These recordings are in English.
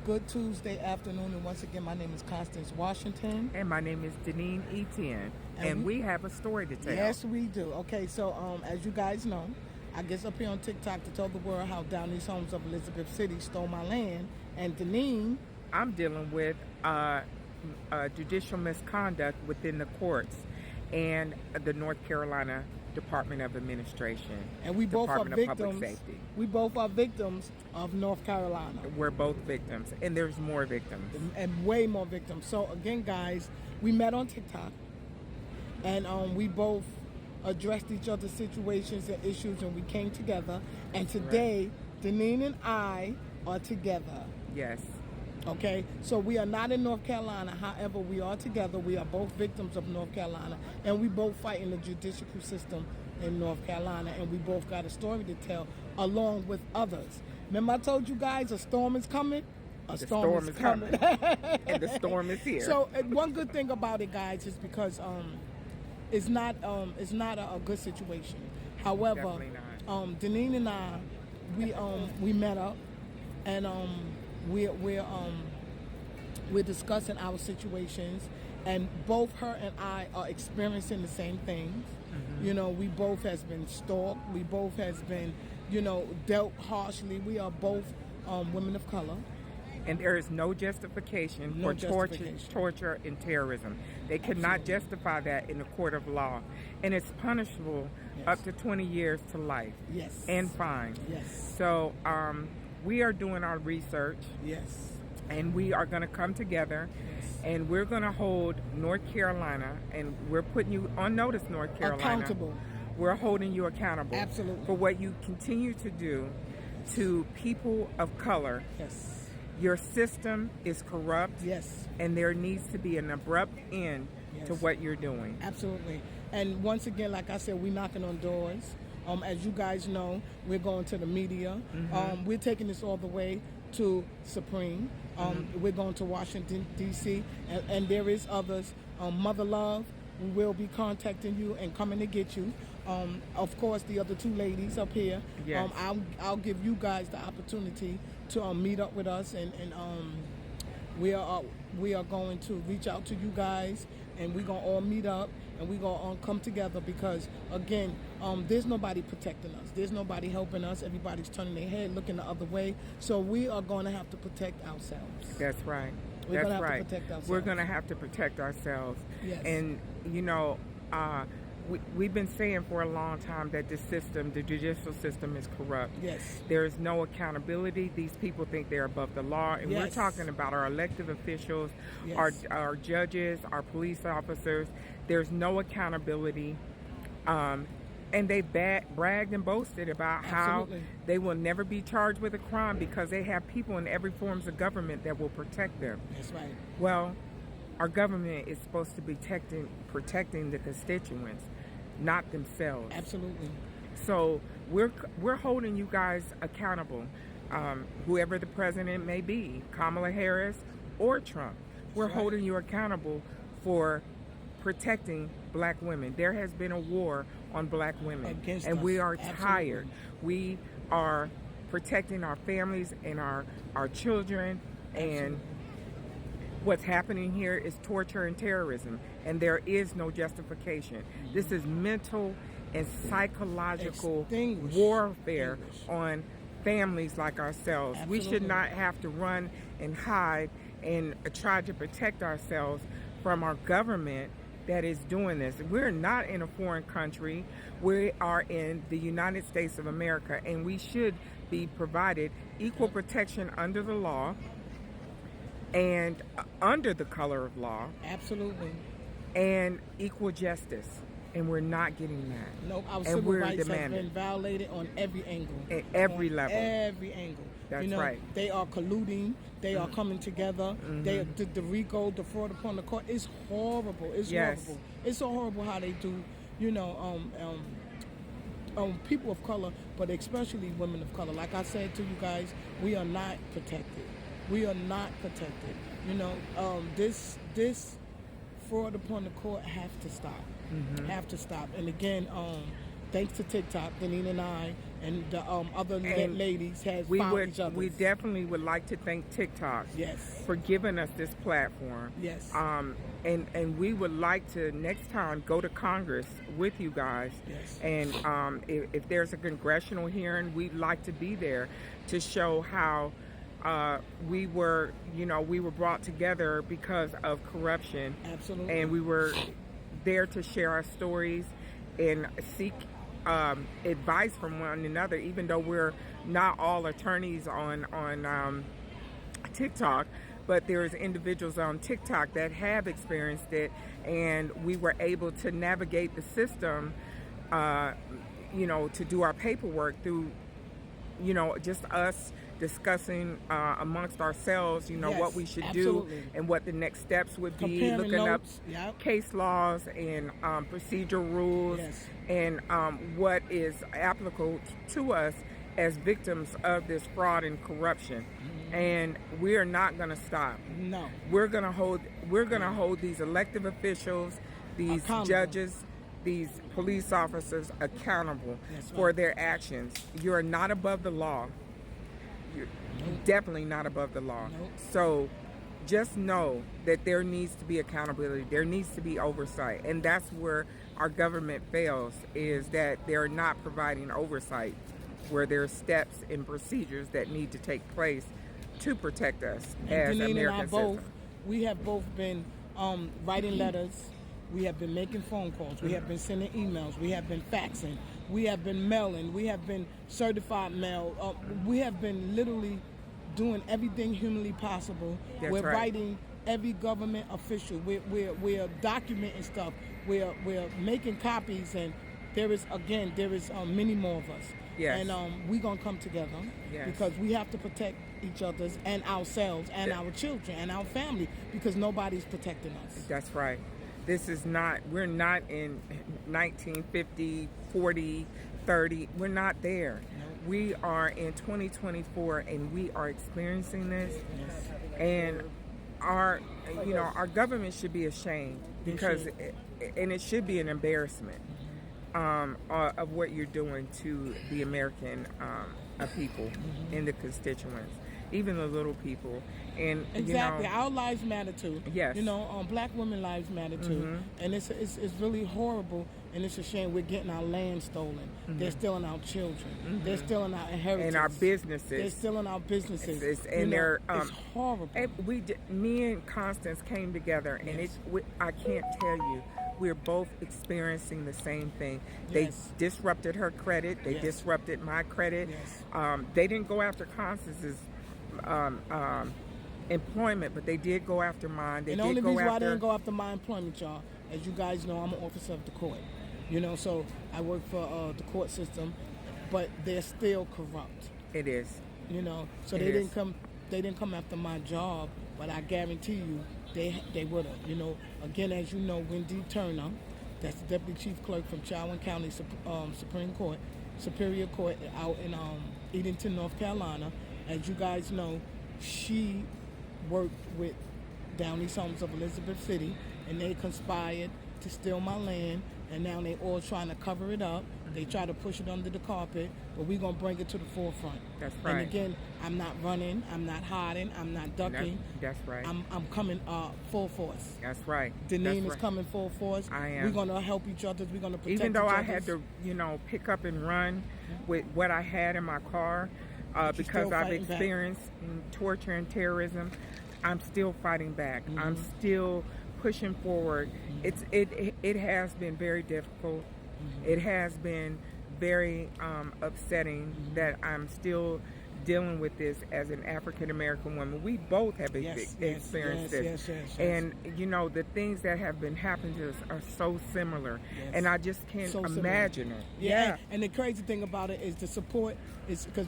Good Tuesday afternoon, and once again, my name is Constance Washington. And my name is Deneen Etienne, and we have a story to tell. Yes, we do. Okay, so as you guys know, I guess up here on TikTok to tell the world how Downey's Homes of Elizabeth City stole my land, and Deneen, I'm dealing with judicial misconduct within the courts and the North Carolina Department of Administration. and we both are Department of Public victims. Safety. We both are victims of North Carolina, We're both victims, and there's more victims. and way more victims. So again, guys, we met on TikTok, and we both addressed each other's situations and issues, and we came together. And today, Deneen and I are together. Yes. Okay, so we are not in North Carolina. However, we are together. We are both victims of North Carolina, and we both fight in the judicial system in North Carolina, and we both got a story to tell along with others. Remember I told you guys a storm is coming? A storm is coming. And the storm is here. So one good thing about it, guys, is because it's not a good situation. However, Definitely not. Deneen and I, we met up, and we're discussing our situations, and both her and I are experiencing the same things. Mm-hmm. You know, we both has been stalked. We both has been, dealt harshly. We are both women of color. And there is no justification No for justification. torture and terrorism. They could not justify that in the court of law. And it's punishable up to 20 years to life. Yes. And fine. Yes. So we are doing our research, Yes. and we are going to come together, and we're going to hold North Carolina, and we're putting you on notice, North Carolina. Accountable. We're holding you accountable. Absolutely. For what you continue to do to people of color. Yes. Your system is corrupt. Yes. And there needs to be an abrupt end to Yes. what you're doing. Absolutely. And once again, like I said, we're knocking on doors. As you guys know, we're going to the media. Mm-hmm. We're taking this all the way to Supreme. We're going to Washington, D.C., and there is others. Mother Love will be contacting you and coming to get you. Of course, the other two ladies up here. Yes. I'll give you guys the opportunity to meet up with us, and we are going to reach out to you guys, and we're going to all meet up, and we're going to come together because, again, there's nobody protecting us. There's nobody helping us. Everybody's turning their head, looking the other way. So we are going to have to protect ourselves. That's right. We're That's gonna have to right. protect ourselves. We're going to have to protect ourselves. Yes. And, we've been saying for a long time that the judicial system is corrupt. Yes. There is no accountability. These people think they're above the law. And we're Yes. talking about our elected officials, Yes. our judges, our police officers. There's no accountability. And they bragged and boasted about Absolutely. how they will never be charged with a crime because they have people in every forms of government that will protect them. That's right. Well, our government is supposed to be protecting the constituents, not themselves. Absolutely. So we're holding you guys accountable, whoever the president may be, Kamala Harris or Trump. We're right. holding you accountable for protecting black women. There has been a war on black women, Against and us. we are Absolutely. tired. We are protecting our families and our children, and what's happening here is torture and terrorism, and there is no justification. This is mental and psychological Extinguish. warfare Extinguish. on families like ourselves. We should Absolutely. not have to run and hide and try to protect ourselves from our government that is doing this. We're not in a foreign country. We are in the United States of America, and we should be provided equal protection under the law and under the color of law, Absolutely. and equal justice. And we're not getting that. No, our And civil we're rights have demanding. been violated on every angle. At every On level. Every angle. That's right. They are colluding. They are coming together. They the RICO, the fraud upon the court. It's horrible. It's Yes. horrible. It's so horrible how they do. People of color, but especially women of color. Like I said to you guys, we are not protected. We are not protected. This fraud upon the court have to stop. Have to stop. And again, thanks to TikTok, Deneen and I, and the other And ladies has found each other. we definitely would like to thank TikTok Yes. for giving us this platform. Yes. And we would like to next time go to Congress with you guys. Yes. And if there's a congressional hearing, we'd like to be there to show how we were brought together because of corruption. Absolutely. And we were there to share our stories and seek advice from one another, even though we're not all attorneys on TikTok, but there's individuals on TikTok that have experienced it, and we were able to navigate the system, to do our paperwork through, just us discussing amongst ourselves, Yes, what we should absolutely. do and what the next steps would be, Comparing looking notes, up yep. case laws and procedure rules, Yes. and what is applicable to us as victims of this fraud and corruption. And we are not going to stop. No. We're going to hold these elected officials, these Accountable. judges, these police officers accountable That's for right. their actions. You're not above the law. You're definitely not above the law. Nope. So just know that there needs to be accountability. There needs to be oversight. And that's where our government fails, is that they're not providing oversight, where there are steps and procedures that need to take place to protect us as Janine American and I both, citizens. we have both been writing letters. We have been making phone calls. We have been sending emails. We have been faxing. We have been mailing. We have been certified mail. We have been literally doing everything humanly possible. That's We're right. writing every government official. We're documenting stuff. We're making copies, and there is many more of us. Yes. And we're gonna come together Yes. because we have to protect each other's and ourselves and Yeah. our children and our family, because nobody's protecting us. That's right. We're not in 1950, 40, 30. We're not there. We are in 2024, and we are experiencing this. Yes. And our government should be ashamed, They because should. it should be an embarrassment of what you're doing to the American people and the constituents, even the little people. And Exactly. Our lives matter too. Yes. Black women lives matter too. And it's really horrible, and it's a shame we're getting our land stolen. They're stealing our children. They're stealing our inheritance. and our businesses. They're stealing our businesses. It's horrible. Me and Constance came together, and Yes. I can't tell you, we're both experiencing the same thing. They Yes. disrupted her credit. They Yes. disrupted my credit. Yes. They didn't go after Constance's employment, but they did go after mine. They And the did only go reason why I after. didn't go after my employment, y'all, as you guys know, I'm an officer of the court. So I work for the court system, but they're still corrupt. It is. So It they is. didn't come after my job, but I guarantee you they would have. Again, as you know, Wendy Turner, that's the deputy chief clerk from Chowan County Superior Court out in Edenton, North Carolina. As you guys know, she worked with Downey Homes of Elizabeth City, and they conspired to steal my land, and now they all trying to cover it up. They try to push it under the carpet, but we're going to bring it to the forefront. That's right. And again, I'm not running, I'm not hiding, I'm not ducking. That's right. I'm coming full force. That's right. Deneen That's is right. coming full force. I am. We're going to help each other. We're going to protect Even though each I other. had to, pick up and run with what I had in my car, you're because still I've fighting back. experienced torture and terrorism, I'm still fighting back. Mm-hmm. I'm still pushing forward. It has been very difficult. Mm-hmm. It has been very upsetting that I'm still dealing with this as an African American woman. We both have experienced this. Yes. And the things that have been happening to us are so similar, Yes. and I just can't So similar. imagine it. Yeah. And the crazy thing about it is the support is because,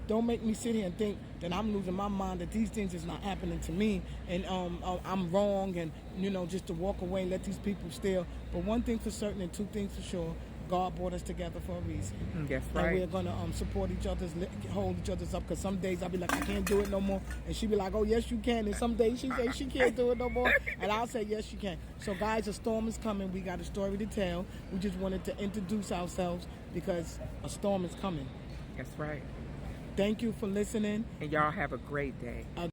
don't make me sit here and think that I'm losing my mind, that these things is not happening to me, and I'm wrong, and, just to walk away and let these people steal. But one thing for certain and two things for sure, God brought us together for a reason. That's And we're right. going to support each other, hold each other's up, because some days I'll be like, I can't do it no more. And she'll be like, oh, yes, you can. And some days she say she can't do it no more. And I'll say, yes, you can. So, guys, a storm is coming. We got a story to tell. We just wanted to introduce ourselves because a storm is coming. That's right. Thank you for listening. And y'all have a great day. A